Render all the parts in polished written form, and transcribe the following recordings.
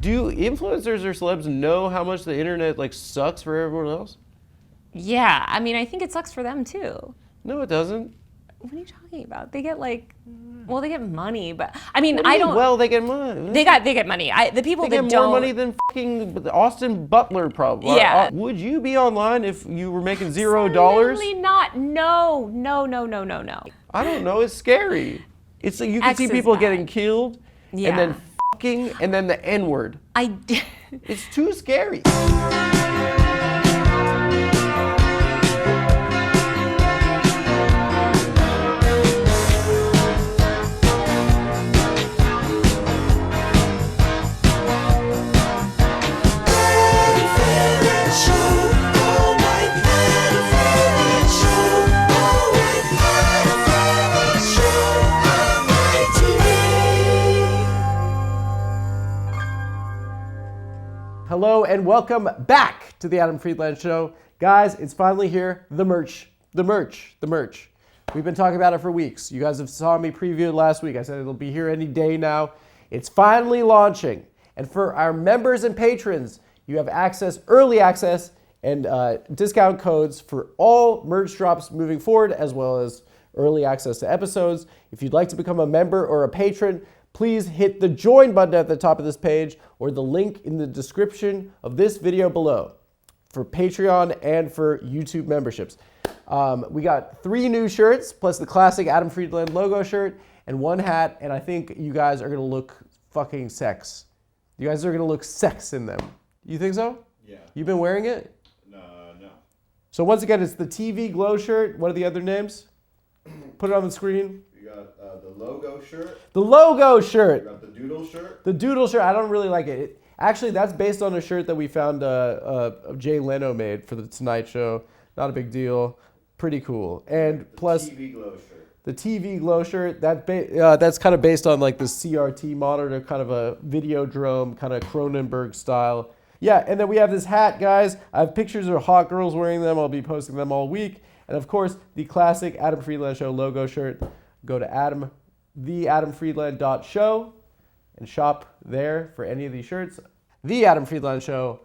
Do influencers or celebs know how much the internet like sucks for everyone else? Yeah, I mean, I think it sucks for them too. No, it doesn't. What are you talking about? They get like, well, they get money, but I mean, What do I you mean, don't. well, they get money. They get money. The people They that get don't. more money than fucking Austin Butler, probably. Yeah. Would you be online if you were making $0? Absolutely not. No. I don't know. It's scary. It's like you can X see is people bad. getting killed, Yeah. and then fucking, and then the N-word. It's too scary. Hello and welcome back to the Adam Friedland Show. Guys, it's finally here, the merch. We've been talking about it for weeks. You guys have saw me preview it last week. I said it'll be here any day now. It's finally launching. And for our members and patrons, you have early access, and discount codes for all merch drops moving forward, as well as early access to episodes. If you'd like to become a member or a patron, please hit the join button at the top of this page or the link in the description of this video below for Patreon and for YouTube memberships. We got 3 new shirts plus the classic Adam Friedland logo shirt and 1 hat, and I think you guys are gonna look fucking sex. You guys are gonna look sex in them. You think so? Yeah. You've been wearing it? No. So once again, it's the TV glow shirt. What are the other names? Put it on the screen. You got the logo shirt. The logo shirt. You got the doodle shirt. The doodle shirt, I don't really like it. Actually, that's based on a shirt that we found Jay Leno made for the Tonight Show. Not a big deal. Pretty cool. And The plus, TV glow shirt. the TV glow shirt, that's kind of based on like the CRT monitor, kind of a Videodrome, kind of Cronenberg style. Yeah, and then we have this hat, guys. I have pictures of hot girls wearing them. I'll be posting them all week. And of course, the classic Adam Friedland Show logo shirt. Go to theadamfriedland.show and shop there for any of these shirts. The Adam Friedland Show,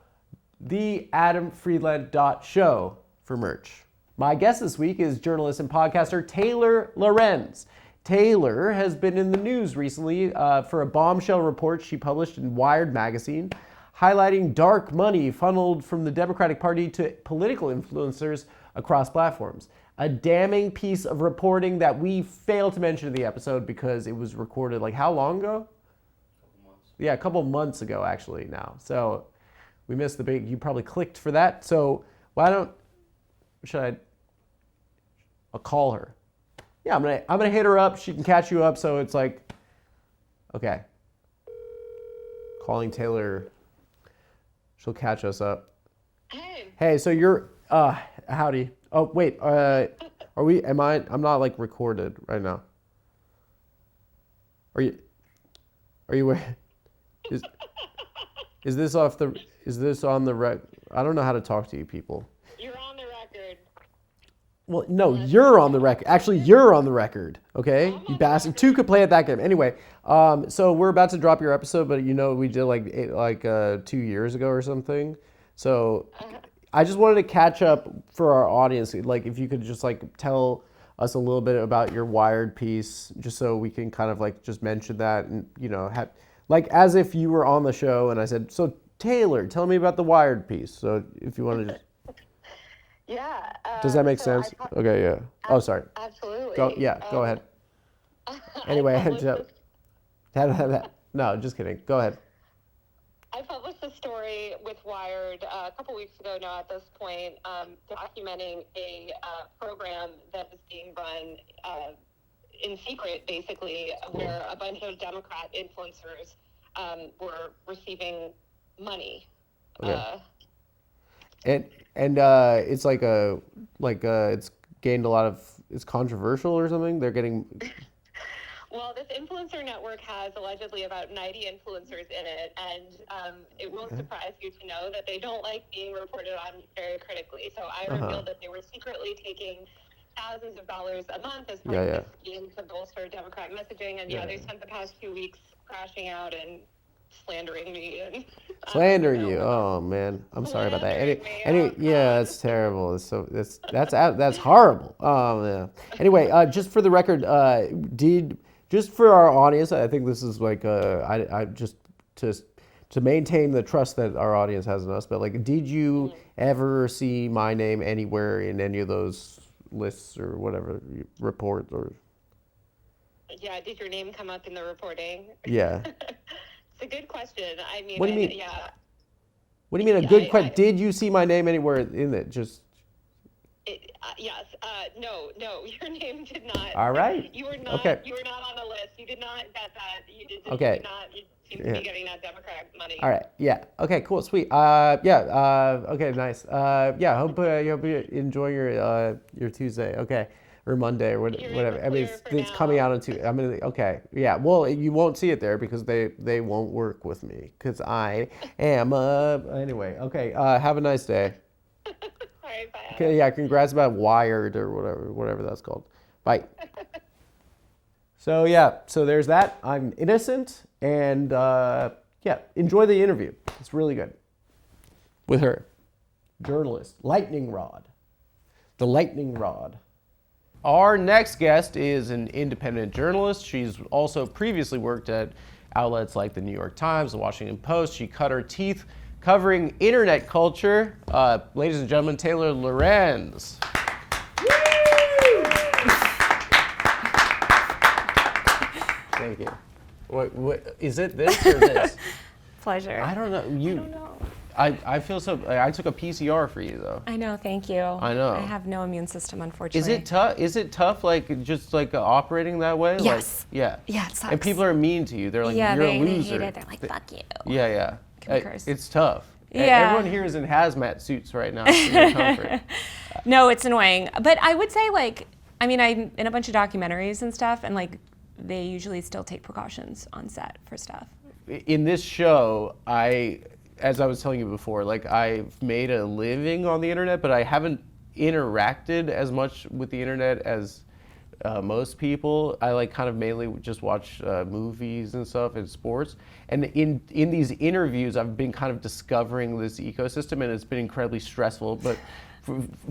theadamfriedland.show for merch. My guest this week is journalist and podcaster Taylor Lorenz. Taylor has been in the news recently for a bombshell report she published in Wired magazine, highlighting dark money funneled from the Democratic Party to political influencers across platforms. A damning piece of reporting that we failed to mention in the episode because it was recorded like how long ago? Yeah, a couple months ago actually now. So we missed the big, you probably clicked for that. So I'll call her. Yeah, I'm gonna hit her up. She can catch you up. So it's like, okay. Calling Taylor. She'll catch us up. Hey, so you're, howdy. Oh, wait, I'm not like recorded right now. Are you, is this on the rec? I don't know how to talk to you people. You're on the record. Well, no, you're on the record. Actually, you're on the record, okay? You bastard. 2 could play at that game. Anyway, so we're about to drop your episode, but you know we did like 2 years ago or something. So I just wanted to catch up for our audience. Like if you could just like tell us a little bit about your Wired piece, just so we can kind of like just mention that and, you know, have like as if you were on the show and I said, so Taylor, tell me about the Wired piece. So if you want to just... Yeah. Does that make sense? Okay, yeah. Oh, sorry. Absolutely. Go ahead. Anyway, no, just kidding. Go ahead. I published a story with Wired a couple weeks ago now at this point, documenting a program that is being run in secret, basically, where a bunch of Democrat influencers were receiving money. Okay. And it's it's gained a lot of, it's controversial or something? They're getting... Well, this influencer network has allegedly about 90 influencers in it, and it won't surprise you to know that they don't like being reported on very critically. So I revealed that they were secretly taking thousands of dollars a month as part of this scheme to bolster Democrat messaging, and they spent the past few weeks crashing out and slandering me and Slander you. Oh man, I'm sorry about that. Yeah, that's terrible. That's horrible. Yeah. Anyway, just for the record, just for our audience, I think this is like I just to maintain the trust that our audience has in us. But like, did you ever see my name anywhere in any of those lists or whatever report or? Yeah, did your name come up in the reporting? Yeah. It's a good question. I mean, What do you mean? Yeah. What do you mean a good question? Did you see my name anywhere in it? Just. Yes. No, your name did not. All right. You were not. Okay. You were not on the list. You did not get that. You did. Okay. You did not. You seem to be getting that Democrat money. All right. Yeah. Okay. Cool. Sweet. Yeah. Okay. Nice. Yeah. Hope you enjoy your Tuesday. Okay. Or Monday or whatever. I mean, it's coming out on Tuesday. I mean, okay. Yeah. Well, you won't see it there because they won't work with me because I am. Anyway. Okay. Have a nice day. All right. Bye. Okay. Yeah. Congrats about Wired or whatever that's called. Bye. So yeah. So there's that. I'm innocent and yeah. Enjoy the interview. It's really good. With her, journalist, lightning rod. The lightning rod. Our next guest is an independent journalist. She's also previously worked at outlets like the New York Times, the Washington Post. She cut her teeth covering internet culture. Ladies and gentlemen, Taylor Lorenz. Thank you. What is it? This or this? Pleasure. I don't know. I don't know. I feel so. I took a PCR for you though. I know. Thank you. I know. I have no immune system, unfortunately. Is it tough? Is it tough, like just like operating that way? Yes. Like, yeah. Yeah, it sucks. And people are mean to you. They're like, yeah, you're a they loser. hate it. They're like, fuck you. Yeah, yeah. Can we curse? It's tough. Yeah. Everyone here is in hazmat suits right now for your comfort. No, it's annoying. But I would say, like, I mean, I'm in a bunch of documentaries and stuff, and like, they usually still take precautions on set for stuff. In this show, as I was telling you before, like I've made a living on the internet, but I haven't interacted as much with the internet as most people. I like kind of mainly just watch movies and stuff and sports. And in these interviews, I've been kind of discovering this ecosystem, and it's been incredibly stressful. But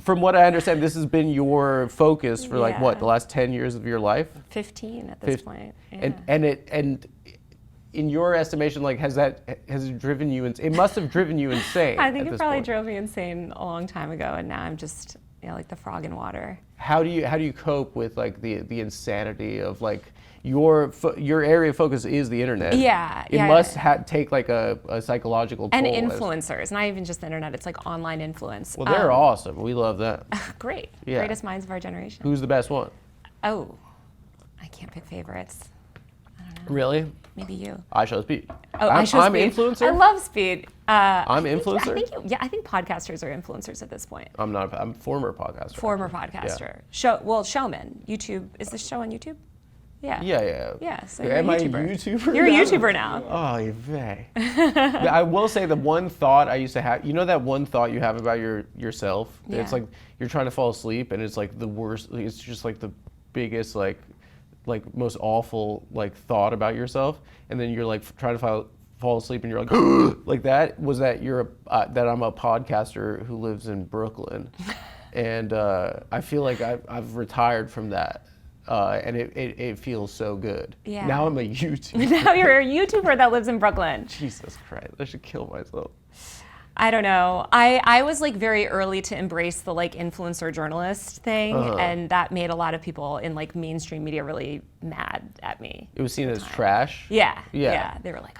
from what I understand, this has been your focus for like what, the last 10 years of your life? 15 at this point. Yeah. And in your estimation, like has it driven you? It must have driven you insane. I think at it this probably point. drove me insane a long time ago, and now I'm just like the frog in water. How do you cope with like the insanity of like your area of focus is the internet? Yeah, It must take like a psychological toll. And influencers, not even just the internet. It's like online influence. Well, they're awesome. We love them. Great. Yeah. Greatest minds of our generation. Who's the best one? Oh, I can't pick favorites. I don't know. Really? Maybe you. I Show Speed. Oh, I'm Speed. influencer. I love Speed. I'm influencer. I think podcasters are influencers at this point. I'm not. I'm former podcaster. Former podcaster. Showman. YouTube. Is this show on YouTube? Yeah. Yeah. Yeah. So Am I a YouTuber? You're a YouTuber now. Oh, you vey. I will say the one thought I used to have. You know that one thought you have about yourself. Yeah. It's like you're trying to fall asleep, and it's like the worst. It's just like the biggest like most awful like thought about yourself, and then you're like trying to fall asleep, and you're like like that was that that I'm a podcaster who lives in Brooklyn, and I feel like I've retired from that. And it feels so good. Yeah. Now I'm a YouTuber. Now you're a YouTuber that lives in Brooklyn. Jesus Christ, I should kill myself. I don't know. I was like very early to embrace the like influencer journalist thing, and that made a lot of people in like mainstream media really mad at me. It was seen as trash. Yeah. Yeah. They were like,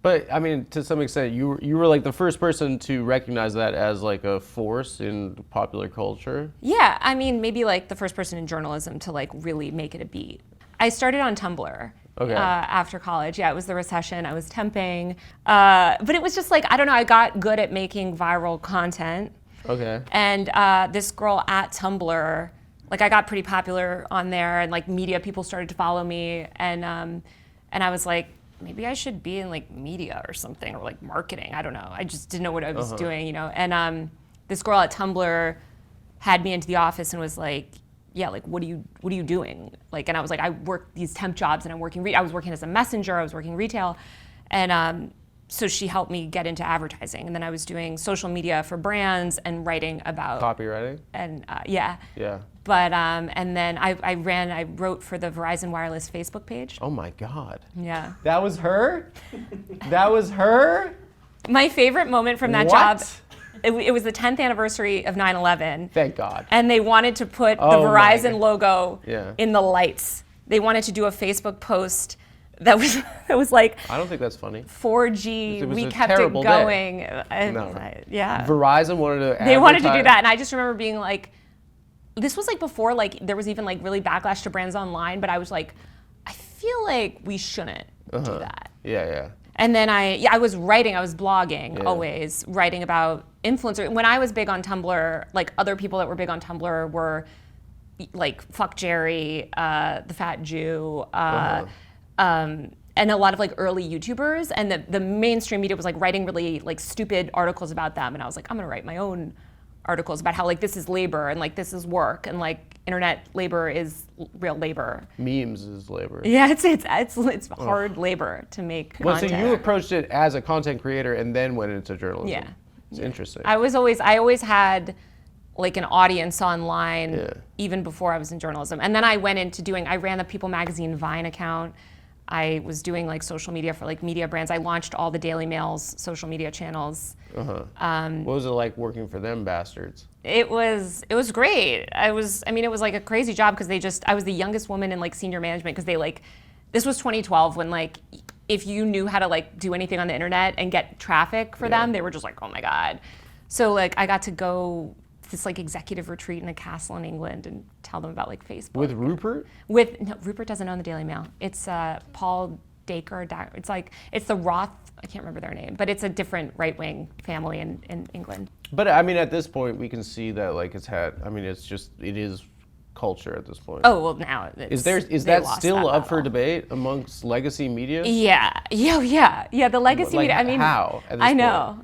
But I mean, to some extent, you were like the first person to recognize that as like a force in popular culture. Yeah, I mean, maybe like the first person in journalism to like really make it a beat. I started on Tumblr. Okay. After college. Yeah, it was the recession. I was temping. But it was just like, I don't know, I got good at making viral content. Okay. And this girl at Tumblr, like I got pretty popular on there, and like media people started to follow me, and I was like, maybe I should be in like media or something, or like marketing. I don't know. I just didn't know what I was doing, you know. And this girl at Tumblr had me into the office and was like, yeah, like what are you doing? Like, and I was like, I work these temp jobs, and I was working as a messenger. I was working retail, and so she helped me get into advertising, and then I was doing social media for brands and writing about Copywriting? and yeah. Yeah. But and then I wrote for the Verizon Wireless Facebook page. Oh my God. Yeah. That was her? That was her? My favorite moment from that What? job, it was the 10th anniversary of 9/11. Thank God. And they wanted to put the Oh my Verizon God. logo Yeah. in the lights. They wanted to do a Facebook post that was like I don't think that's funny. 4G. It was We a kept it terrible day. going. No. Yeah. Verizon wanted to They wanted to do advertise- that, and I just remember being like, this was like before like there was even like really backlash to brands online, but I was like, I feel like we shouldn't do that. Yeah. And then I was writing, I was blogging, Yeah. always writing about influencers. When I was big on Tumblr, like other people that were big on Tumblr were like Fuck Jerry, the Fat Jew, and a lot of like early YouTubers. And the mainstream media was like writing really like stupid articles about them. And I was like, I'm gonna write my own articles about how like this is labor and like this is work and like internet labor is real labor. Memes is labor. Yeah, it's hard labor to make Well, so content. you approached it as a content creator and then went into journalism. Yeah. It's interesting. I always had like an audience online Yeah. even before I was in journalism. And then I went into I ran the People Magazine Vine account. I was doing like social media for like media brands. I launched all the Daily Mail's social media channels. What was it like working for them bastards? It was great. It was like a crazy job because I was the youngest woman in like senior management because this was 2012 when like if you knew how to like do anything on the internet and get traffic for them, they were just like, oh my God. So like I got to go to this like executive retreat in a castle in England and tell them about like Facebook. With Rupert? No, Rupert doesn't own the Daily Mail. It's Paul Dacre. It's the Roth. I can't remember their name, but it's a different right-wing family in England. But I mean, at this point, we can see that like it is culture at this point. Oh well, now Is they that lost still that up for battle. debate amongst legacy media? Yeah. The legacy Like, media. I mean, how at this I know.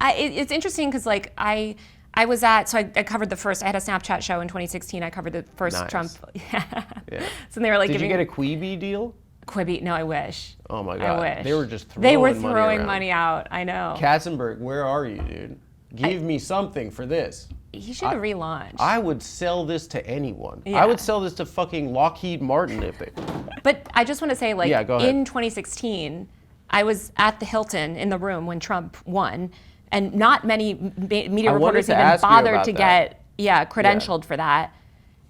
It's interesting because like I covered the first. I had a Snapchat show in 2016. I covered the first Nice. Trump. Yeah. So they were like Did you giving get a Quibi deal? Quibi. No, I wish. Oh my God. I wish. They were just throwing They were money throwing around. money out. I know. Katzenberg, where are you, dude? Give me something for this. He should relaunch. I would sell this to anyone. Yeah. I would sell this to fucking Lockheed Martin if they. But I just want to say, like, Yeah, go ahead. in 2016, I was at the Hilton in the room when Trump won, and not many media I wanted reporters to even ask you bothered about to that. get credentialed for that.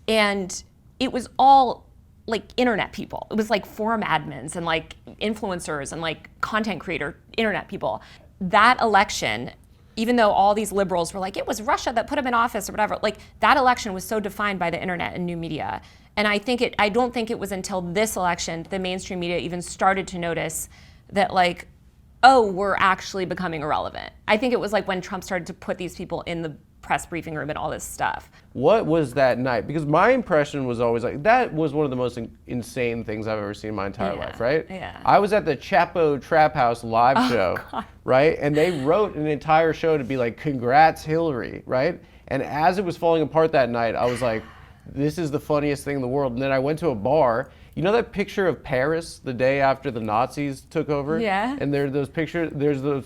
And it was all like internet people. It was like forum admins and like influencers and like content creator internet people. That election, even though all these liberals were like, it was Russia that put him in office or whatever, like that election was so defined by the internet and new media. And I don't think it was until this election the mainstream media even started to notice that like, oh, we're actually becoming irrelevant. I think it was like when Trump started to put these people in the press briefing room and all this stuff. What was that night? Because my impression was always like, that was one of the most insane things I've ever seen in my entire Yeah, life, right? yeah. I was at the Chapo Trap House live show, right? And they wrote an entire show to be like, congrats, Hillary, right? And as it was falling apart that night, I was like, this is the funniest thing in the world. And then I went to a bar. You know that picture of Paris the day after the Nazis took over? Yeah. And there's those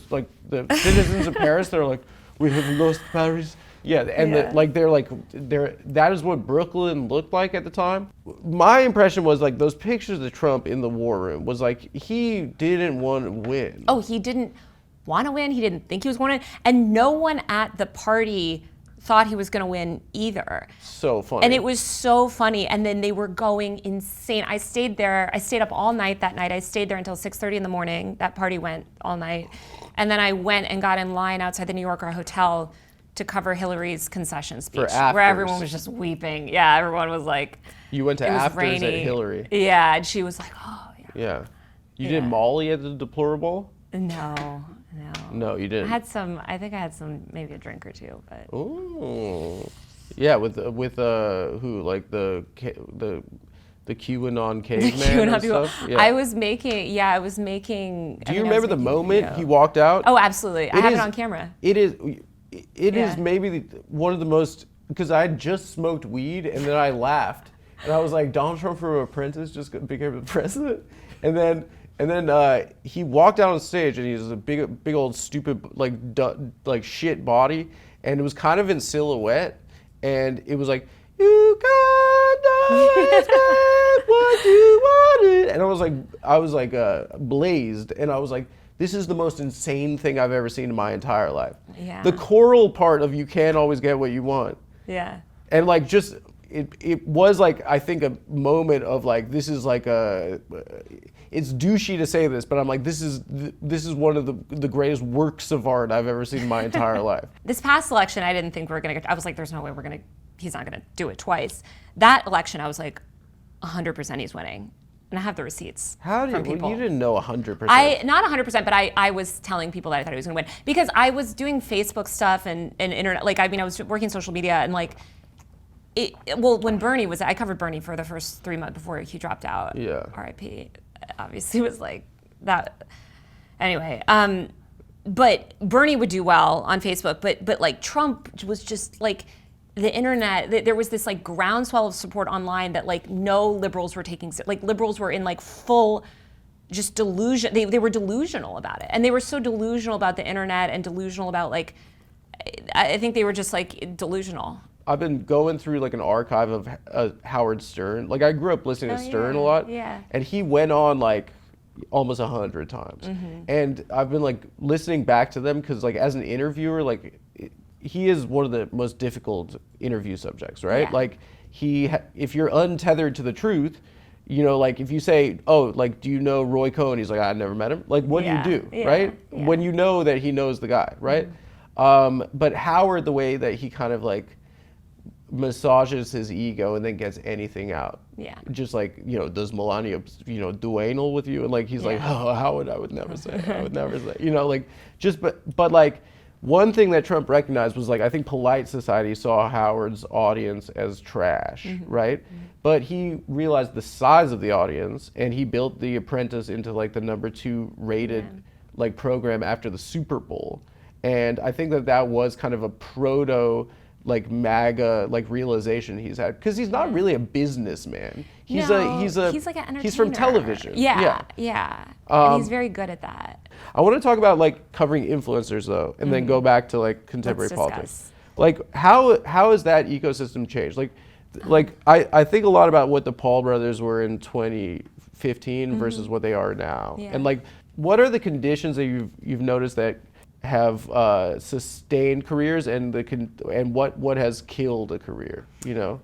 like the citizens of Paris that are like, we have lost Paris. Yeah, and Yeah. that is what Brooklyn looked like at the time. My impression was like those pictures of Trump in the war room was like he didn't want to win. Oh, he didn't want to win. He didn't think he was going to win. And no one at the party thought he was going to win either. So funny. And it was so funny. And then they were going insane. I stayed there. I stayed up all night that night. I stayed there until 6:30 in the morning. That party went all night. And then I went and got in line outside the New Yorker hotel to cover Hillary's concession speech, afters. where everyone was just weeping. Yeah, everyone was like, You went to it was afters rainy. at Hillary. Yeah, and she was like, oh, yeah. Yeah. You did Yeah. Molly at the deplorable? No. No, you didn't. I think I had some, maybe a drink or two, but. Ooh. Yeah, with who, like the QAnon caveman QAnon and people. stuff? Yeah. I was making. Do you remember the moment he walked out? Oh, absolutely. I have is- it on camera. It is Yeah. maybe one of the most, because I had just smoked weed and then I laughed and I was like, Donald Trump from Apprentice just became the president, and then And then he walked out on stage, and he was a big old stupid like shit body, and it was kind of in silhouette, and it was like, you got no respect what you wanted, and I was like blazed, and I was like, this is the most insane thing I've ever seen in my entire life. Yeah. The choral part of you can't always get what you want. Yeah. And like just it was like, I think, a moment of like, this is like it's douchey to say this, but I'm like, this is one of the greatest works of art I've ever seen in my entire life. This past election, I didn't think we were gonna get. I was like, there's no way he's not gonna do it twice. That election, I was like, 100% he's winning, and I have the receipts. How did people. You didn't know 100%? Not 100%, but I was telling people that I thought he was gonna win because I was doing Facebook stuff and internet. Like, I mean, I was working social media and like. When Bernie was, I covered Bernie for the first 3 months before he dropped out. Yeah. R.I.P. Obviously, was like that. Anyway, but Bernie would do well on Facebook, but like Trump was just like the internet. There was this like groundswell of support online that like no liberals were taking. Like liberals were in like full just delusion. They were delusional about it, and they were so delusional about the internet and delusional about like. I think they were just like delusional. I've been going through like an archive of Howard Stern. Like, I grew up listening to Stern a lot, and he went on like almost 100 times. And I've been like listening back to them because like as an interviewer, like he is one of the most difficult interview subjects, right? Yeah. Like if you're untethered to the truth, you know, like if you say, oh, like, do you know Roy Cohn? He's like, I never met him. Like, what do you do, right? Yeah. When you know that he knows the guy, right? But Howard, the way that he kind of like massages his ego and then gets anything out. Yeah. Just like, you know, does Melania, you know, do anal with you? And like, he's like, oh, Howard, I would never say, I would never say, you know, like just, but like one thing that Trump recognized was like, I think polite society saw Howard's audience as trash, right? But he realized the size of the audience, and he built The Apprentice into like the #2 rated like program after the Super Bowl. And I think that was kind of a proto like MAGA like realization he's had, because he's not really a businessman. He's like an entertainer. He's from television. Yeah. And he's very good at that. I want to talk about like covering influencers though, and then go back to like contemporary politics. Like how has that ecosystem changed? Like I think a lot about what the Paul brothers were in 2015 versus what they are now, and like what are the conditions that you've noticed that have sustained careers, and what has killed a career, you know?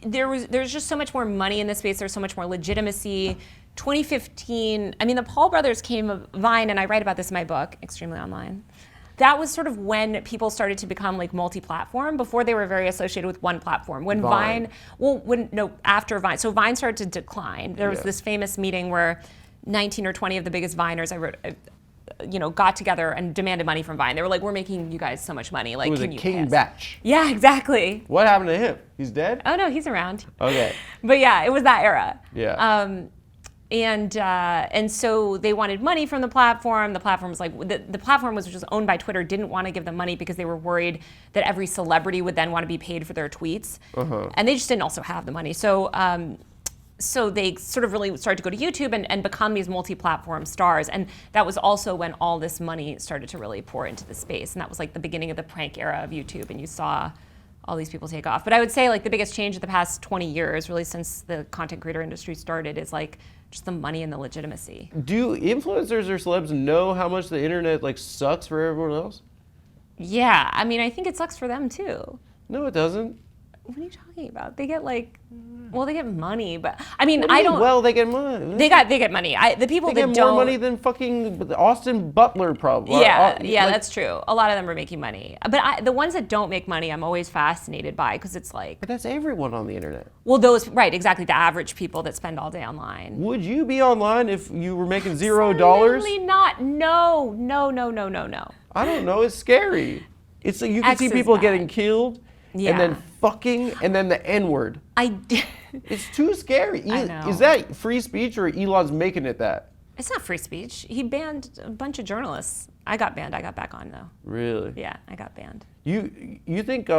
There's just so much more money in this space. There's so much more legitimacy. 2015, I mean, the Paul brothers came of Vine, and I write about this in my book, Extremely Online. That was sort of when people started to become like multi-platform. Before, they were very associated with one platform. When after Vine. So Vine started to decline. There was this famous meeting where 19 or 20 of the biggest Viners got together and demanded money from Vine. They were like, we're making you guys so much money. Like, it was can a you King pay us? Batch. Yeah, exactly. What happened to him? He's dead? Oh no, he's around. Okay. But yeah, it was that era. Yeah. And so they wanted money from the platform. The platform was like, the platform was just owned by Twitter, didn't want to give them money because they were worried that every celebrity would then want to be paid for their tweets. And they just didn't also have the money. So they sort of really started to go to YouTube and become these multi-platform stars. And that was also when all this money started to really pour into the space. And that was like the beginning of the prank era of YouTube. And you saw all these people take off. But I would say like the biggest change in the past 20 years, really since the content creator industry started, is like just the money and the legitimacy. Do influencers or celebs know how much the internet like sucks for everyone else? Yeah, I mean, I think it sucks for them too. No, it doesn't. What are you talking about? They get like, well, they get money, but I mean, I don't. Well, they get money. They get money. The people that don't get more money than fucking Austin Butler, probably. Yeah, that's true. A lot of them are making money, but the ones that don't make money, I'm always fascinated by, because it's like. But that's everyone on the internet. Well, those right, exactly. The average people that spend all day online. Would you be online if you were making $0? Absolutely not. No. I don't know. It's scary. It's like you can see people getting killed. Yeah. And then fucking, and then the N-word. It's too scary. I know. Is that free speech, or Elon's making it that? It's not free speech. He banned a bunch of journalists. I got banned. I got back on though. Really? Yeah, I got banned. You think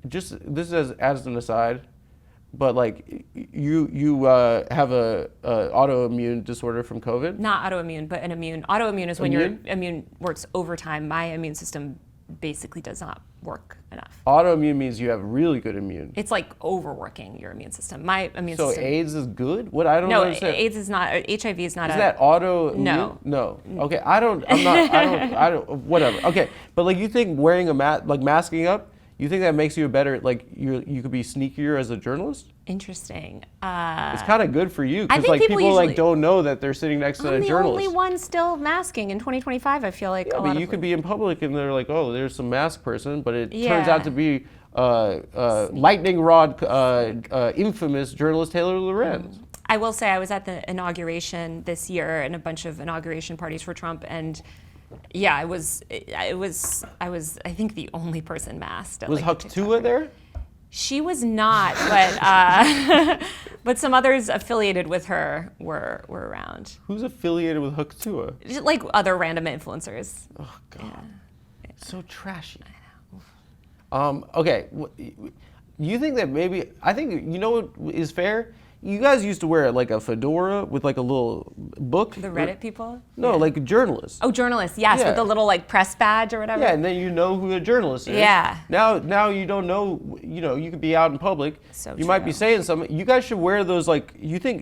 just this as an aside, but like you have a autoimmune disorder from COVID. Not autoimmune, but an immune. Autoimmune is when your immune works overtime. My immune system basically does not work enough. Autoimmune means you have really good immune. It's like overworking your immune system. My immune So system. AIDS is good? What I don't No, understand. AIDS is not. HIV is not. Is that autoimmune? No. No. Okay, I don't. Whatever. Okay, but like you think wearing a mask, like masking up, you think that makes you a better, like you could be sneakier as a journalist? Interesting. It's kind of good for you I because think like people people like usually- don't know that they're sitting next to I'm a the journalist. only one still masking in 2025. I feel like Yeah, a lot but of you could be in public and they're like, oh, there's some mask person, but it turns Yeah. out to be lightning rod infamous journalist Taylor Lorenz. I will say I was at the inauguration this year and a bunch of inauguration parties for Trump, and yeah, I was I think the only person masked. At, Was like, the Hucktua TikTok. there? She was not, but some others affiliated with her were around. Who's affiliated with Hucktua? Just like other random influencers. Oh God, so trashy. Okay, you think that maybe I think you know what is fair? You guys used to wear like a fedora with like a little book. The Reddit people? No, Yeah. like journalists. Oh, journalists, yes, Yeah. with the little like press badge or whatever. Yeah, and then you know who a journalist is. Yeah. Now you don't know. You know, you could be out in public. So you might be true. saying something. You guys should wear those like.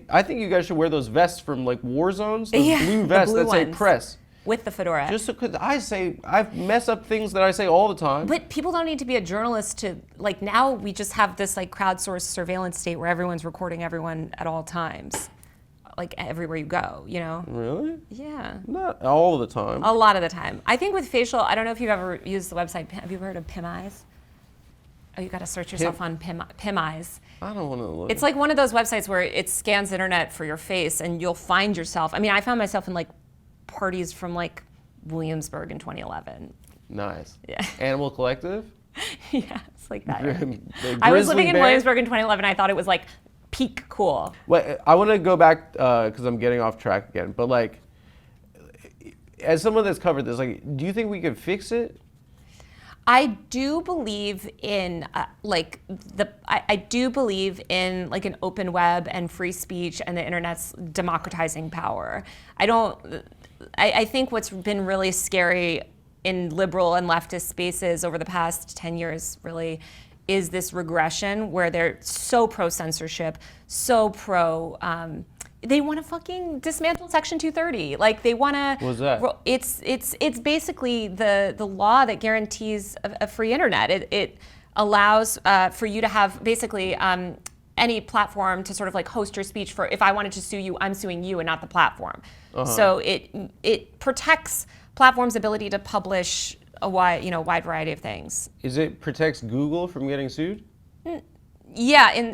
I think you guys should wear those vests from like war zones. Those Yeah, blue the vests blue that say ones. press. With the fedora. Just because I mess up things that I say all the time. But people don't need to be a journalist to, like, now we just have this like crowdsourced surveillance state where everyone's recording everyone at all times, like everywhere you go, you know? Really? Yeah. Not all the time. A lot of the time. I think with facial, I don't know if you've ever used the website. Have you ever heard of PimEyes? Oh, you got to search yourself on PimEyes. I don't want to look. It's like one of those websites where it scans the internet for your face and you'll find yourself. I mean, I found myself in like parties from like Williamsburg in 2011. Nice. Yeah. Animal Collective. Yeah, it's like that. The I was grizzly living in bear? Williamsburg in 2011. I thought it was like peak cool. Wait, I want to go back because I'm getting off track again. But like, as someone that's covered this, like, do you think we could fix it? I do believe in I do believe in like an open web and free speech and the internet's democratizing power. I think what's been really scary in liberal and leftist spaces over the past 10 years really is this regression where they're so pro censorship, so pro they want to fucking dismantle Section 230. Like they want to. What's that? It's basically the law that guarantees a free internet. It allows for you to have basically any platform to sort of like host your speech. For if I wanted to sue you, I'm suing you and not the platform. So it protects platforms' ability to publish a wide variety of things. Is it protects Google from getting sued? Yeah,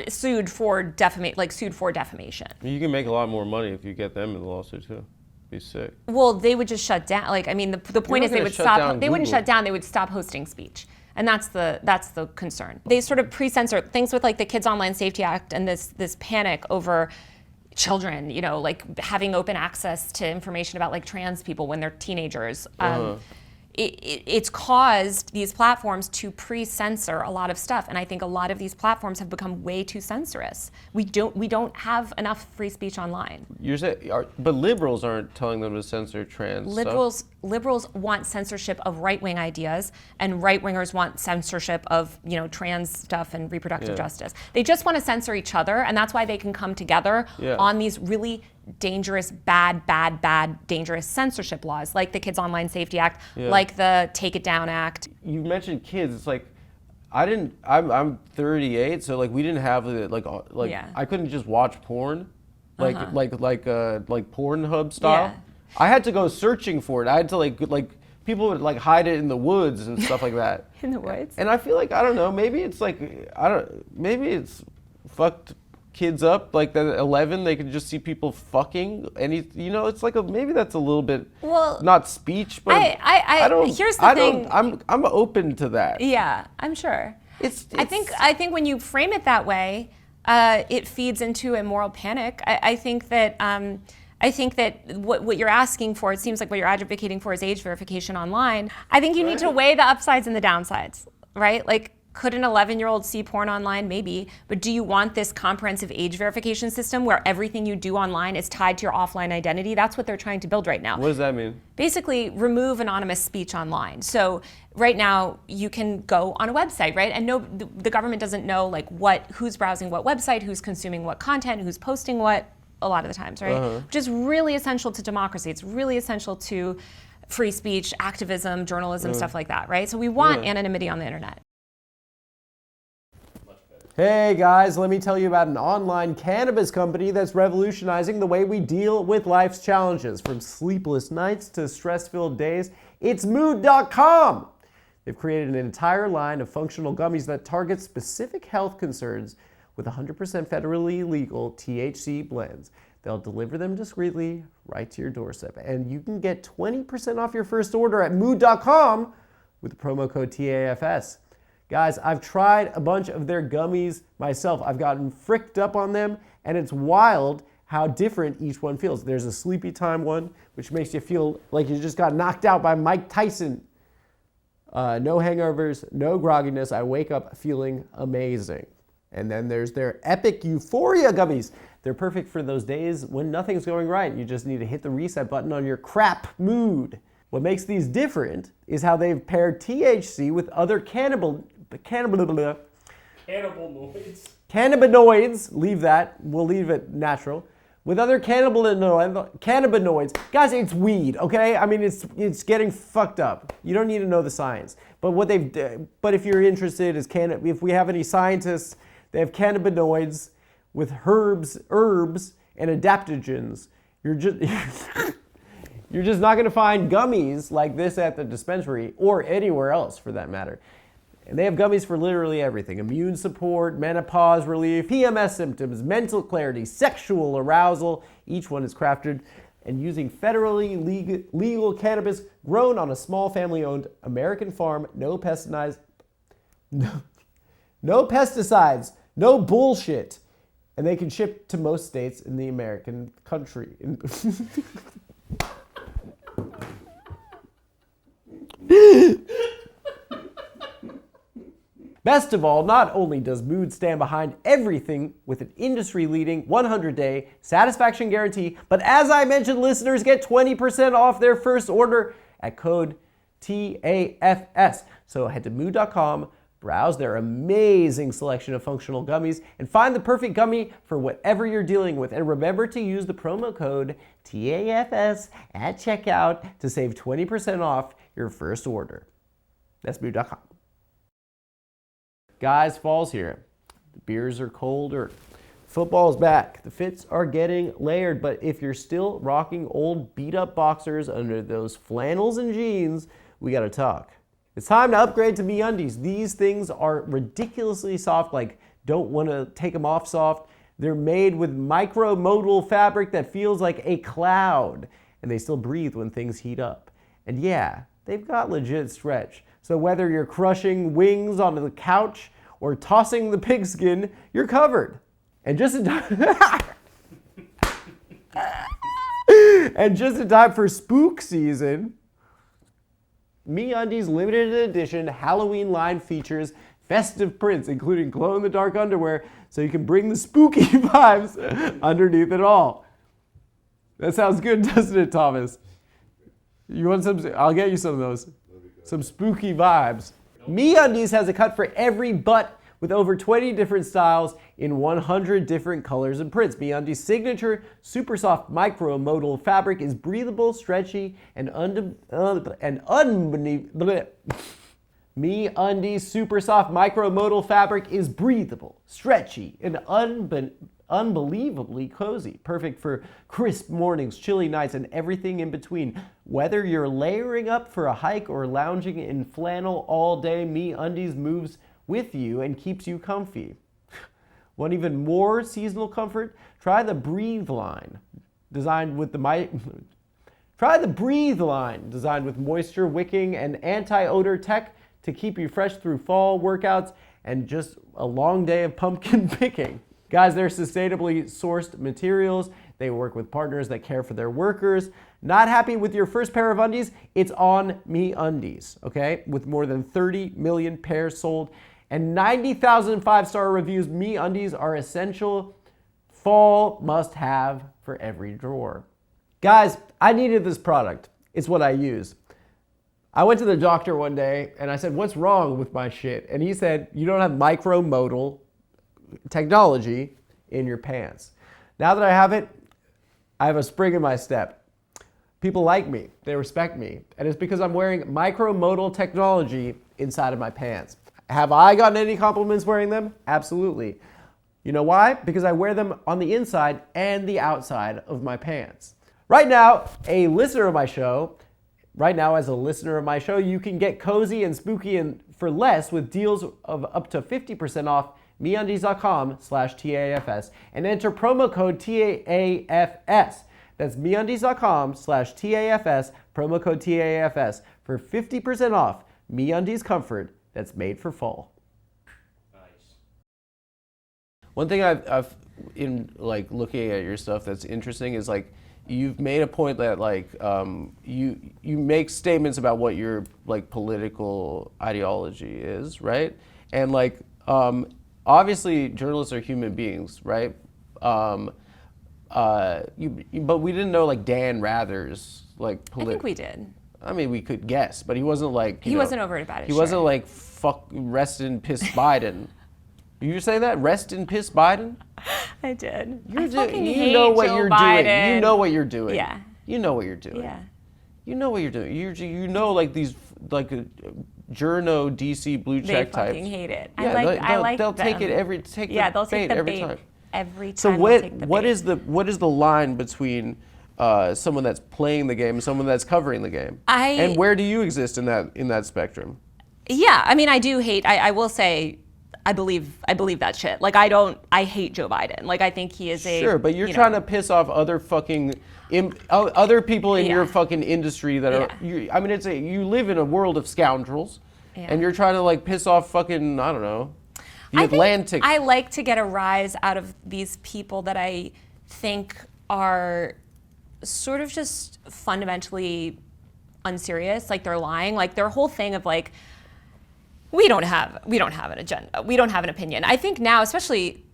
sued for defamation. You can make a lot more money if you get them in the lawsuit too. Be sick. Well, they would just shut down. Like, I mean, the point is not they gonna would shut stop. down They wouldn't Google. shut down. They would stop hosting speech, and that's the concern. They sort of pre-censor things with like the Kids Online Safety Act and this panic over children, like having open access to information about like trans people when they're teenagers. It's caused these platforms to pre-censor a lot of stuff, and I think a lot of these platforms have become way too censorious. We don't have enough free speech online. You're saying, but liberals aren't telling them to censor trans stuff. Liberals want censorship of right-wing ideas, and right-wingers want censorship of trans stuff and reproductive justice. They just want to censor each other, and that's why they can come together on these really dangerous, bad, dangerous censorship laws, like the Kids Online Safety Act, like the Take It Down Act. You mentioned kids. It's like I'm 38, so like we didn't have I couldn't just watch porn, like Pornhub style. Yeah. I had to go searching for it. I had to like people would like hide it in the woods and stuff like that. In the woods? And I feel like I don't know. Maybe it's maybe it's fucked kids up like that at 11 they could just see people fucking it's like maybe that's a little bit not speech, but I don't here's the thing. I'm open to that. Yeah, I'm sure. I think when you frame it that way, it feeds into a moral panic. I think that what you're asking for, it seems like what you're advocating for is age verification online. I think you need to weigh the upsides and the downsides, right? Like Could an 11-year-old see porn online? Maybe. But do you want this comprehensive age verification system where everything you do online is tied to your offline identity? That's what they're trying to build right now. What does that mean? Basically, remove anonymous speech online. So right now, you can go on a website, right? And the government doesn't know like who's browsing what website, who's consuming what content, who's posting what, a lot of the times, right? Which is really essential to democracy. It's really essential to free speech, activism, journalism, stuff like that, right? So we want anonymity on the internet. Hey guys, let me tell you about an online cannabis company that's revolutionizing the way we deal with life's challenges. From sleepless nights to stress-filled days, it's mood.com. They've created an entire line of functional gummies that target specific health concerns with 100% federally legal THC blends. They'll deliver them discreetly right to your doorstep. And you can get 20% off your first order at mood.com with the promo code TAFS. Guys, I've tried a bunch of their gummies myself. I've gotten fricked up on them, and it's wild how different each one feels. There's a sleepy time one, which makes you feel like you just got knocked out by Mike Tyson. No hangovers, no grogginess. I wake up feeling amazing. And then there's their Epic Euphoria gummies. They're perfect for those days when nothing's going right. You just need to hit the reset button on your crap mood. What makes these different is how they've paired THC with other cannabinoids. Leave that. We'll leave it natural. With other cannabinoids. Guys, it's weed, okay? I mean, it's getting fucked up. You don't need to know the science. But but if you're interested, if we have any scientists, they have cannabinoids with herbs, and adaptogens. You're just not going to find gummies like this at the dispensary or anywhere else for that matter. And they have gummies for literally everything. Immune support, menopause relief, PMS symptoms, mental clarity, sexual arousal. Each one is crafted and using federally legal cannabis grown on a small family-owned American farm. No pesticides, no bullshit. And they can ship to most states in the American country. Best of all, not only does Mood stand behind everything with an industry-leading 100-day satisfaction guarantee, but as I mentioned, listeners get 20% off their first order at code TAFS. So head to mood.com, browse their amazing selection of functional gummies, and find the perfect gummy for whatever you're dealing with. And remember to use the promo code TAFS at checkout to save 20% off your first order. That's mood.com. Guys, fall's here. The beers are colder. Football's back. The fits are getting layered, but if you're still rocking old beat-up boxers under those flannels and jeans, we gotta talk. It's time to upgrade to MeUndies. These things are ridiculously soft, like don't wanna take them off soft. They're made with micro-modal fabric that feels like a cloud, and they still breathe when things heat up. And yeah, they've got legit stretch. So whether you're crushing wings onto the couch or tossing the pigskin, you're covered. And just in time for spook season, MeUndies limited edition Halloween line features festive prints, including glow-in-the-dark underwear, so you can bring the spooky vibes underneath it all. That sounds good, doesn't it, Thomas? You want some? I'll get you some of those. Some spooky vibes. MeUndies has a cut for every butt with over 20 different styles in 100 different colors and prints. MeUndies' signature super soft micro-modal fabric is breathable, stretchy, and MeUndies' super soft micro-modal fabric is breathable, stretchy, and unbelievably cozy. Perfect for crisp mornings, chilly nights, and everything in between. Whether you're layering up for a hike or lounging in flannel all day, MeUndies moves with you and keeps you comfy. Want even more seasonal comfort? Try the Breathe line, designed with moisture wicking and anti-odor tech to keep you fresh through fall workouts and just a long day of pumpkin picking. Guys, they're sustainably sourced materials. They work with partners that care for their workers. Not happy with your first pair of undies? It's on MeUndies, okay? With more than 30 million pairs sold and 90,000 5-star reviews. MeUndies are essential fall must-have for every drawer. Guys, I needed this product. It's what I use. I went to the doctor one day and I said, what's wrong with my shit? And he said, you don't have micromodal technology in your pants. Now that I have it, I have a spring in my step. People like me, they respect me, and it's because I'm wearing micromodal technology inside of my pants. Have I gotten any compliments wearing them? Absolutely. You know why? Because I wear them on the inside and the outside of my pants. Right now, as a listener of my show, you can get cozy and spooky and for less with deals of up to 50% off MeUndies.com/TAFS and enter promo code TAFS. That's MeUndies.com/TAFS, promo code TAFS for 50% off MeUndies comfort that's made for fall. Nice. One thing I've in like looking at your stuff that's interesting is like you've made a point that like you make statements about what your like political ideology is, right? And like obviously journalists are human beings, right? But we didn't know like Dan Rather's like I think we did. I mean, we could guess, but he wasn't like He wasn't overt about it. He wasn't like fuck rest in piss Biden. You say that? Rest in piss Biden? I did. You hate know what Joe you're Biden. doing. You know what you're doing. Yeah. You know what you're doing. Yeah. You know what you're doing. You know like these like journo DC blue They check types. fucking hate it. Yeah, I like they'll them. take it they'll take the every bait. time. Every time. So they'll take the what bait. is the line between someone that's playing the game and someone that's covering the game? And where do you exist in that spectrum? Yeah, I mean, I do hate. I will say, I believe that shit. Like, I hate Joe Biden. Like, I think he is a. Sure, but you're trying to piss off other fucking other people in your fucking industry that are. I mean, you live in a world of scoundrels, and you're trying to like piss off fucking I don't know, the Atlantic. I like to get a rise out of these people that I think are sort of just fundamentally unserious. Like they're lying. Like their whole thing of like. We don't have an agenda. We don't have an opinion. I think now, especially,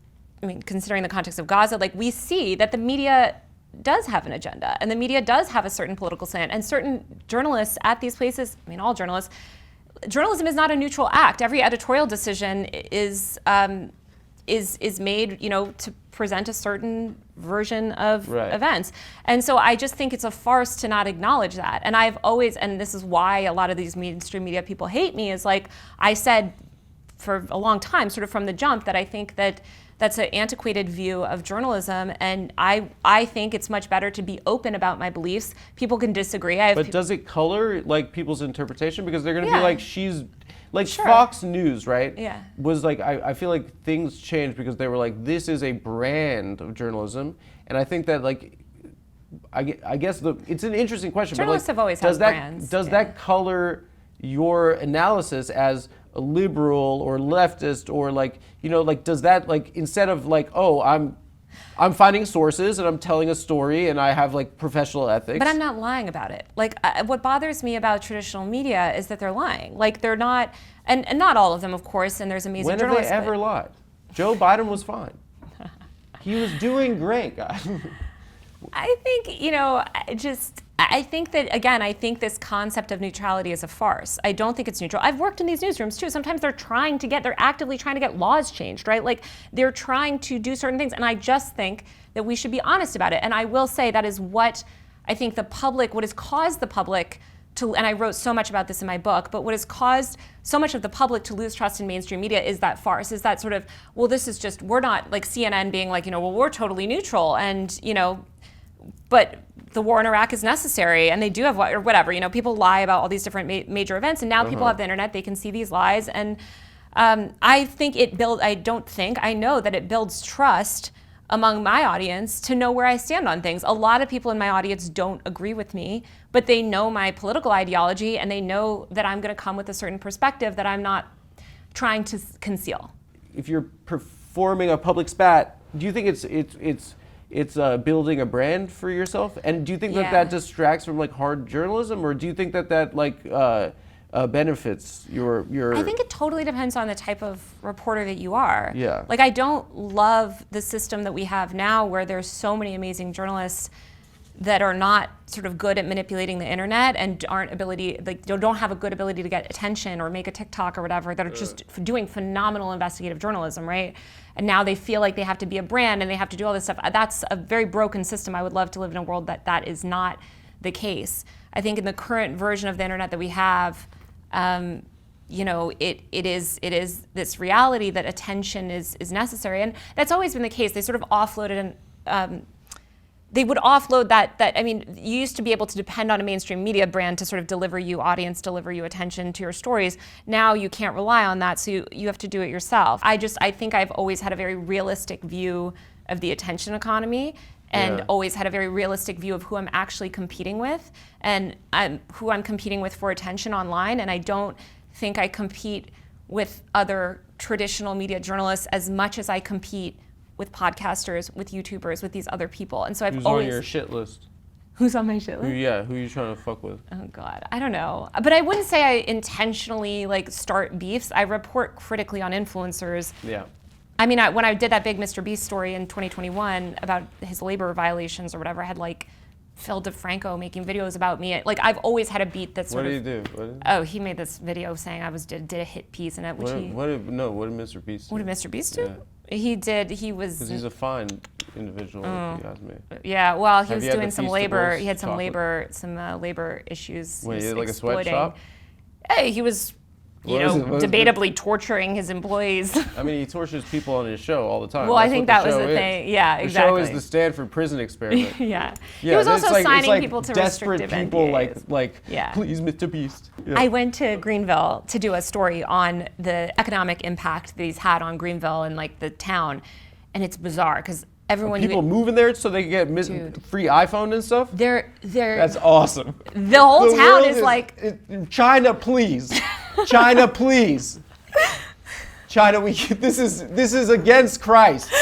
I mean, considering the context of Gaza, like we see that the media does have an agenda and the media does have a certain political slant and certain journalists at these places, I mean, all journalists, journalism is not a neutral act. Every editorial decision is made, to present a certain version of events. And so I just think it's a farce to not acknowledge that. And I've always, and this is why a lot of these mainstream media people hate me, is like I said for a long time, sort of from the jump, that I think that that's an antiquated view of journalism. And I think it's much better to be open about my beliefs. People can disagree. But does it color like people's interpretation? Because they're going to be like, she's like Sure. Fox News, right? Yeah. Was like, I feel like things changed because they were like, this is a brand of journalism. And I think that like, I guess it's an interesting question. Journalists but like, have always had brands. Does that color your analysis as a liberal or leftist or like, like does that like, instead of like, oh, I'm finding sources and I'm telling a story and I have like professional ethics. But I'm not lying about it. Like what bothers me about traditional media is that they're lying. Like they're not, and not all of them, of course, and there's amazing journalists. When have they ever lied? Joe Biden was fine. He was doing great, guys. I think, I think that, again, I think this concept of neutrality is a farce. I don't think it's neutral. I've worked in these newsrooms too. Sometimes they're actively trying to get laws changed, right? Like they're trying to do certain things. And I just think that we should be honest about it. And I will say that is what I think what has caused the public to, and I wrote so much about this in my book, but what has caused so much of the public to lose trust in mainstream media is that farce, is that sort of, well, this is just, we're not like CNN being like, well, we're totally neutral and, but the war in Iraq is necessary and they do have, or whatever, people lie about all these different major events and now people have the internet, they can see these lies. And I know that it builds trust among my audience to know where I stand on things. A lot of people in my audience don't agree with me, but they know my political ideology and they know that I'm going to come with a certain perspective that I'm not trying to conceal. If you're performing a public spat, do you think it's building a brand for yourself? And do you think that distracts from like hard journalism, or do you think that like benefits your. I think it totally depends on the type of reporter that you are. Yeah. Like, I don't love the system that we have now where there's so many amazing journalists that are not sort of good at manipulating the internet and don't have a good ability to get attention or make a TikTok or whatever, that are just doing phenomenal investigative journalism, right? And now they feel like they have to be a brand and they have to do all this stuff. That's a very broken system. I would love to live in a world that is not the case. I think in the current version of the internet that we have, it is this reality that attention is necessary, and that's always been the case. They sort of offloaded and they would offload that. I mean, you used to be able to depend on a mainstream media brand to sort of deliver you audience, deliver you attention to your stories. Now you can't rely on that, so you have to do it yourself. I think I've always had a very realistic view of the attention economy, and always had a very realistic view of who I'm actually competing with and who I'm competing with for attention online. And I don't think I compete with other traditional media journalists as much as I compete with podcasters, with YouTubers, with these other people. And so Who's on your shit list? Who's on my shit list? Who you trying to fuck with? Oh God, I don't know. But I wouldn't say I intentionally start beefs. I report critically on influencers. Yeah. I mean, when I did that big MrBeast story in 2021 about his labor violations or whatever, I had Phil DeFranco making videos about me. I've always had a beat that's sort of. What did he do? Oh, he made this video saying I did a hit piece in it, What did MrBeast do? What did MrBeast do? Yeah. He was. Because he's a fine individual, if you ask me. Yeah, well, he Have was you had doing the some Feast of labor. Roast He had some chocolate? labor issues. Wait, He he was had a sweatshop? Hey, he was, debatably torturing his employees. I mean, he tortures people on his show all the time. Well, That's I think what that was show the is. thing. Yeah, The exactly. show is the Stanford prison experiment. Yeah. He Yeah, was also it's signing people to desperate restrictive people NDAs. Yeah. Please, Mr. Beast. Yeah. I went to Greenville to do a story on the economic impact that he's had on Greenville and the town, and it's bizarre because everyone People moving there so they can get free iPhone and stuff? they're That's awesome. the whole The town world is China, please. China, please. China, this is against Christ.